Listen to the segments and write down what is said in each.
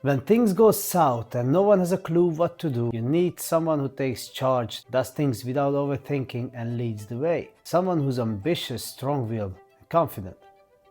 When things go south and no one has a clue what to do, you need someone who takes charge, does things without overthinking and leads the way. Someone who's ambitious, strong-willed, and confident.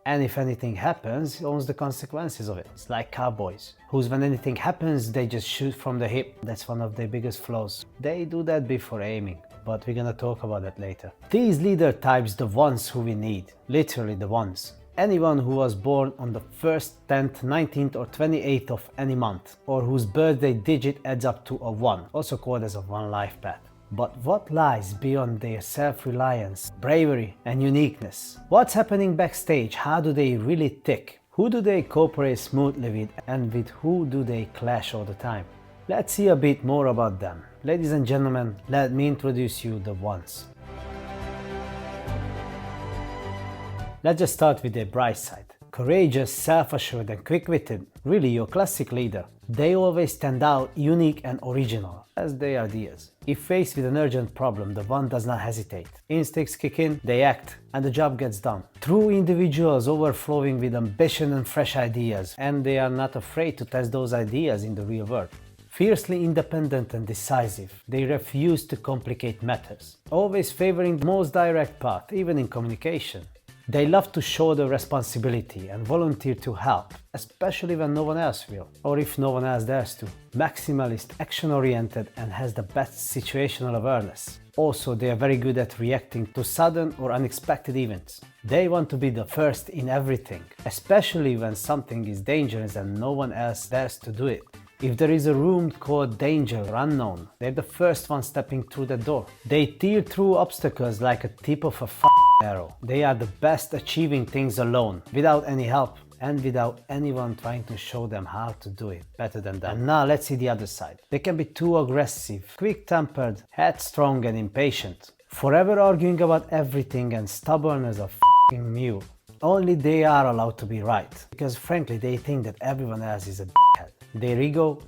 And if anything happens, owns the consequences of it. It's like cowboys, whose when anything happens, they just shoot from the hip. That's one of their biggest flaws. They do that before aiming, but we're gonna talk about that later. These leader types, the ones who we need, literally the ones. Anyone who was born on the 1st, 10th, 19th or 28th of any month, or whose birthday digit adds up to a 1, also called as a one life path. But what lies beyond their self-reliance, bravery and uniqueness? What's happening backstage? How do they really tick? Who do they cooperate smoothly with, and with who do they clash all the time? Let's see a bit more about them. Ladies and gentlemen, let me introduce you the ones. Let's just start with their bright side. Courageous, self-assured and quick-witted, really your classic leader. They always stand out, unique and original, as their ideas. If faced with an urgent problem, the one does not hesitate. Instincts kick in, they act, and the job gets done. True individuals overflowing with ambition and fresh ideas, and they are not afraid to test those ideas in the real world. Fiercely independent and decisive, they refuse to complicate matters, always favoring the most direct path, even in communication. They love to shoulder responsibility and volunteer to help, especially when no one else will, or if no one else dares to. Maximalist, action-oriented and has the best situational awareness. Also, they are very good at reacting to sudden or unexpected events. They want to be the first in everything, especially when something is dangerous and no one else dares to do it. If there is a room called danger or unknown, they're the first one stepping through the door. They tear through obstacles like a tip of a arrow. They are the best achieving things alone, without any help, and without anyone trying to show them how to do it better than them. And now let's see the other side. They can be too aggressive, quick-tempered, headstrong and impatient. Forever arguing about everything and stubborn as a mule. Only they are allowed to be right, because frankly they think that everyone else is a dickhead. Their ego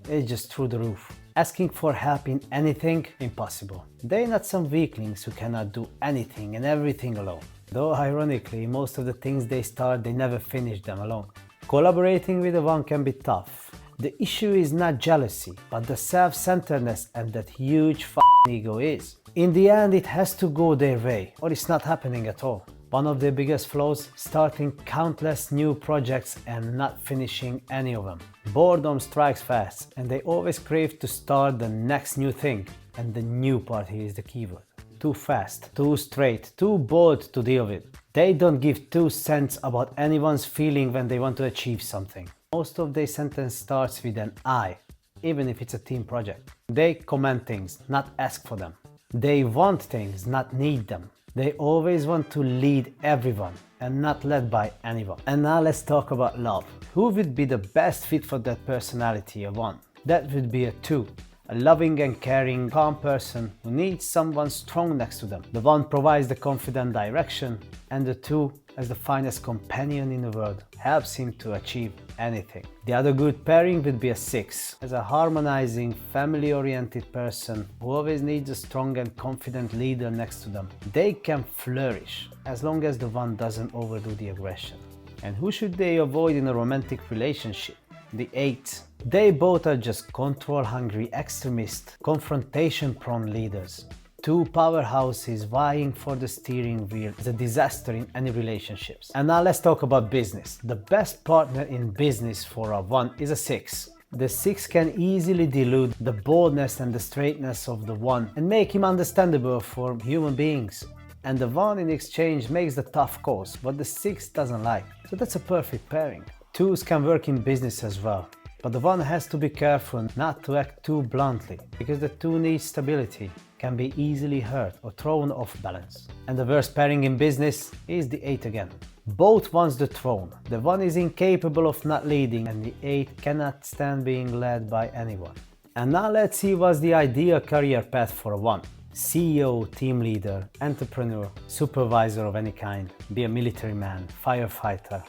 is just through the roof. Asking for help in anything, impossible. They're not some weaklings who cannot do anything and everything alone. Though ironically, most of the things they start, they never finish them alone. Collaborating with one can be tough. The issue is not jealousy, but the self-centeredness and that huge ego is. In the end, it has to go their way, or it's not happening at all. One of their biggest flaws, starting countless new projects and not finishing any of them. Boredom strikes fast, and they always crave to start the next new thing. And the new part here is the keyword. Too fast, too straight, too bold to deal with. They don't give 2 cents about anyone's feeling when they want to achieve something. Most of their sentence starts with an I, even if it's a team project. They command things, not ask for them. They want things, not need them. They always want to lead everyone and not led by anyone. And now let's talk about love. Who would be the best fit for that personality, a 1? That would be a 2. A loving and caring, calm person who needs someone strong next to them. The 1 provides the confident direction, and the 2, as the finest companion in the world, helps him to achieve anything. The other good pairing would be a 6, as a harmonizing, family-oriented person who always needs a strong and confident leader next to them. They can flourish, as long as the 1 doesn't overdo the aggression. And who should they avoid in a romantic relationship? The 8. They both are just control-hungry extremist, confrontation-prone leaders. 2 powerhouses vying for the steering wheel is a disaster in any relationships. And now let's talk about business. The best partner in business for a 1 is a 6. The 6 can easily dilute the boldness and the straightness of the 1 and make him understandable for human beings. And the 1 in exchange makes the tough calls, but the 6 doesn't like. So that's a perfect pairing. 2s can work in business as well, but the 1 has to be careful not to act too bluntly, because the 2 needs stability, can be easily hurt or thrown off balance. And the worst pairing in business is the 8 again. Both wants the throne. The 1 is incapable of not leading, and the 8 cannot stand being led by anyone. And now let's see what's the ideal career path for a 1. CEO, team leader, entrepreneur, supervisor of any kind, be a military man, firefighter,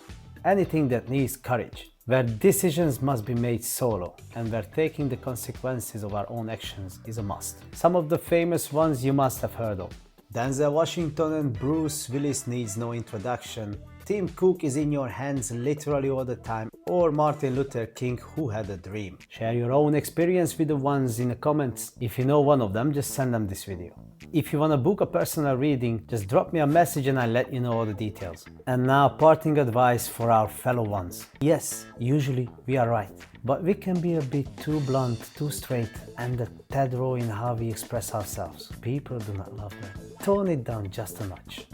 anything that needs courage, where decisions must be made solo and where taking the consequences of our own actions is a must. Some of the famous ones you must have heard of. Denzel Washington and Bruce Willis needs no introduction. Tim Cook is in your hands literally all the time. or Martin Luther King, who had a dream. Share your own experience with the ones in the comments. If you know one of them, just send them this video. If you want to book a personal reading, just drop me a message and I'll let you know all the details. And now, parting advice for our fellow ones. Yes, usually we are right, but we can be a bit too blunt, too straight, and a tad raw in how we express ourselves. People do not love that. Tone it down just a notch.